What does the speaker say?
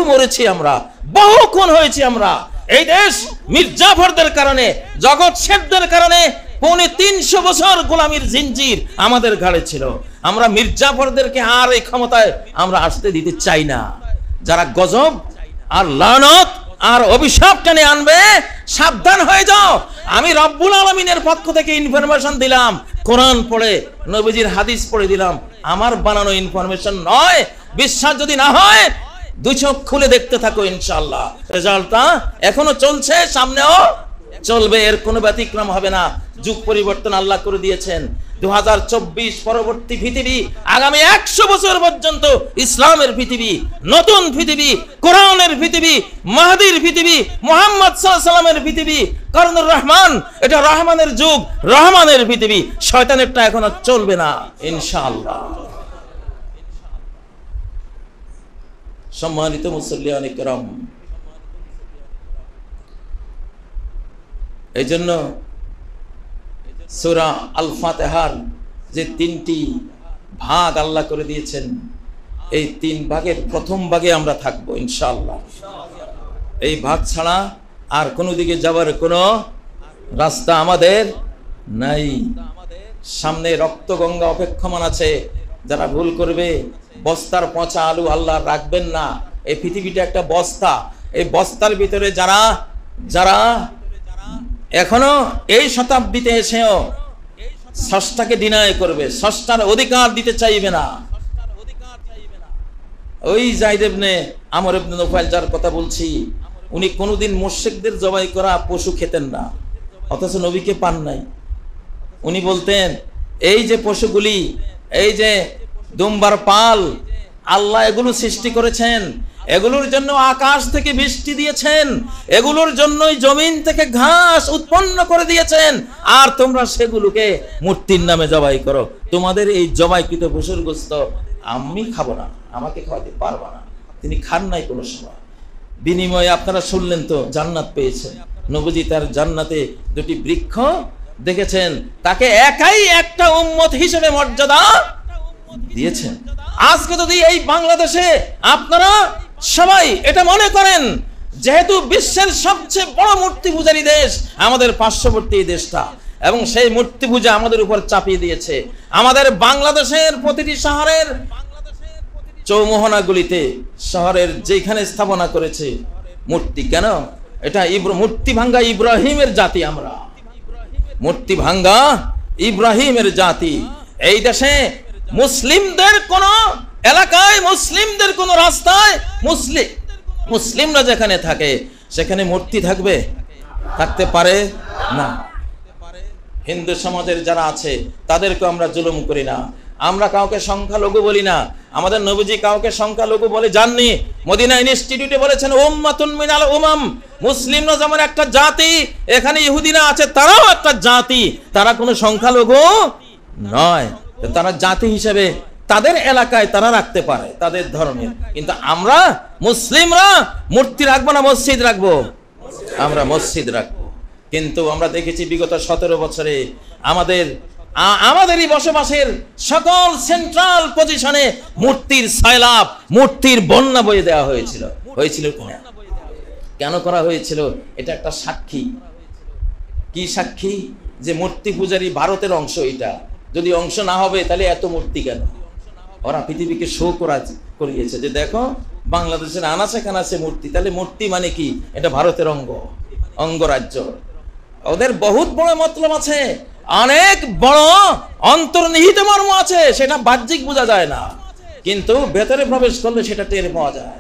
বহু মরেছি আমরা, বহু খুন হয়েছি আমরা। এই দেশ মির্জাফরদের কারণে, জগৎ শেঠদের কারণে 350 বছর গোলামির জিঞ্জির আমাদের ঘাড়ে ছিল। আমরা মির্জাফরদেরকে আর এই ক্ষমতায় আমরা আসতে দিতে চাই না। যারা গজব আর লানত আর অভিশাপ টেনে আনবে, সাবধান হয়ে যাও। আমি রব্বুল আলামিনের পক্ষ থেকে ইনফরমেশন দিলাম, কোরআন পড়ে নবীজির হাদিস পড়ে দিলাম, আমার বানানো ইনফরমেশন নয়। বিশ্বাস যদি না হয়, দুই চোখ খুলে দেখতে থাকো, ইনশাআল্লাহ রেজাল্টটা এখনো চলছে, সামনেও চলবে, এর কোনো ব্যতিক্রম হবে না। যুগ পরিবর্তন আল্লাহ করে দিয়েছেন। 2024 পরবর্তী পৃথিবী, আগামী 100 বছর পর্যন্ত ইসলামের পৃথিবী, নতুন পৃথিবী, কোরআনের পৃথিবী, মাহদির পৃথিবী, মুহাম্মদ সাল্লাল্লাহু আলাইহি ওয়াসাল্লামের পৃথিবী, করুণুর রহমান, এটা রহমানের যুগ, রহমানের পৃথিবী। শয়তানেরটা এখনো চলবে না, ইনশাআল্লাহ। সম্মানিত মুসল্লিয়ান কিরাম, এই জন্য সূরা আল ফাতিহার যে 3টি ভাগ আল্লাহ করে দিয়েছেন, এই 3 ভাগের প্রথম ভাগে আমরা থাকবো ইনশাআল্লাহ। এই ভাগ ছাড়া আর কোনো দিকে যাবার কোনো রাস্তা আমাদের নাই। সামনে রক্তগঙ্গা অপেক্ষমান আছে। যারা ভুল করবে, বস্তার পচা আলু আল্লাহ রাখবেন না। এই পৃথিবীটা একটা বস্তা, এই বস্তার ভিতরে যারা যারা এখনো এই শতাব্দীতে এসেও স্রষ্টাকে ডিনাই করবে, স্রষ্টার অধিকার দিতে চাইবে না, ওই যায়েদ ইবনে আমর ইবনে নুফাইল যার কথা বলছি, উনি কোনোদিন মুশরিকদের জবাই করা পশু খেতেন না, অথচ নবীকে পান নাই। উনি বলতেন, এই যে পশুগুলি, এই যে দুম্বার পাল, আল্লাহ এগুলো সৃষ্টি করেছেন, এগুলোর জন্য আকাশ থেকে বৃষ্টি দিয়েছেন, এগুলোর জন্যই জমিন থেকে ঘাস উৎপন্ন করে দিয়েছেন, আর তোমরা সেগুলোকে মূর্তির নামে জবাই করো। তোমাদের এই জবাইকৃত পশুর গোশত আমি খাবো না, আমাকে খাওয়াতে পারবা না। তিনি খান নাই কোনো সময়। বিনিময়ে আপনারা শুনলেন তো, জান্নাত পেয়েছেন। নবীজি তার জান্নাতে 2টি বৃক্ষ দেখেছেন, তাকে একাই একটা উম্মত হিসেবে মর্যাদা দিয়েছেন। আজকে যদি এই বাংলাদেশে আপনারা সবাই এটা মনে করেন, যেহেতু বিশ্বের সবচেয়ে বড় মূর্তি পূজারী দেশ আমাদের পার্শ্ববর্তী দেশটা, এবং সেই মূর্তি পূজা আমাদের উপর চাপিয়ে দিয়েছে। আমাদের বাংলাদেশের প্রতিটি শহরের চৌমোহনাগুলিতে, শহরের যেখানে স্থাপনা করেছে মূর্তি। কেন? এটা মূর্তি ভাঙ্গা ইব্রাহিমের জাতি, আমরা মূর্তি ভাঙ্গা ইব্রাহিমের জাতি। এই দেশে মুসলিমদের কোন এলাকায়, মুসলিমদের কোন রাস্তায় মুসলিমরা যেখানে থাকে সেখানে মূর্তি থাকবে? থাকতে পারে না। হিন্দু সমাজের যারা আছে তাদেরকে আমরা জুলুম করি না, আমরা কাউকে সংখ্যালঘু বলি না। আমাদের নবীজি কাউকে সংখ্যালঘু বলে যাননি। মদিনা ইনস্টিটিউটে বলেছেন, উম্মাতুন মিনাল উমাম, মুসলিমরা যেমন একটা জাতি, এখানে ইহুদিরা আছে তারাও একটা জাতি, তারা কোনো সংখ্যালঘু নয়। তারা জাতি হিসেবে তাদের এলাকায় তারা রাখতে পারে তাদের ধর্মের, কিন্তু আমরা মুসলিমরা মূর্তি রাখবো না মসজিদ রাখবো? আমরা মসজিদ রাখবো। কিন্তু আমরা দেখেছি বিগত 17 বছরে আমাদেরই বসবাসের সকল সেন্ট্রাল পজিশনে মূর্তির সয়লাব, মূর্তির বন্যা বয়ে দেওয়া হয়েছিল। কেন করা হয়েছিল? এটা একটা সাক্ষী। কি সাক্ষী? যে মূর্তি পূজারী ভারতের অংশ। এটা যদি অংশ না হবে তাহলে এত মূর্তি কেন? ওরা পৃথিবীকে শো করিয়েছে যে দেখো বাংলাদেশের আনাচে কানাচে মূর্তি, তাহলে মূর্তি মানে কি? এটা ভারতের অঙ্গরাজ্য। ওদের বহুত বড় মতলব আছে, অনেক বড় অন্তর্নিহিত মর্ম আছে, সেটা বাহ্যিক বোঝা যায় না, কিন্তু ভেতরে প্রবেশ করলে সেটা টের পাওয়া যায়।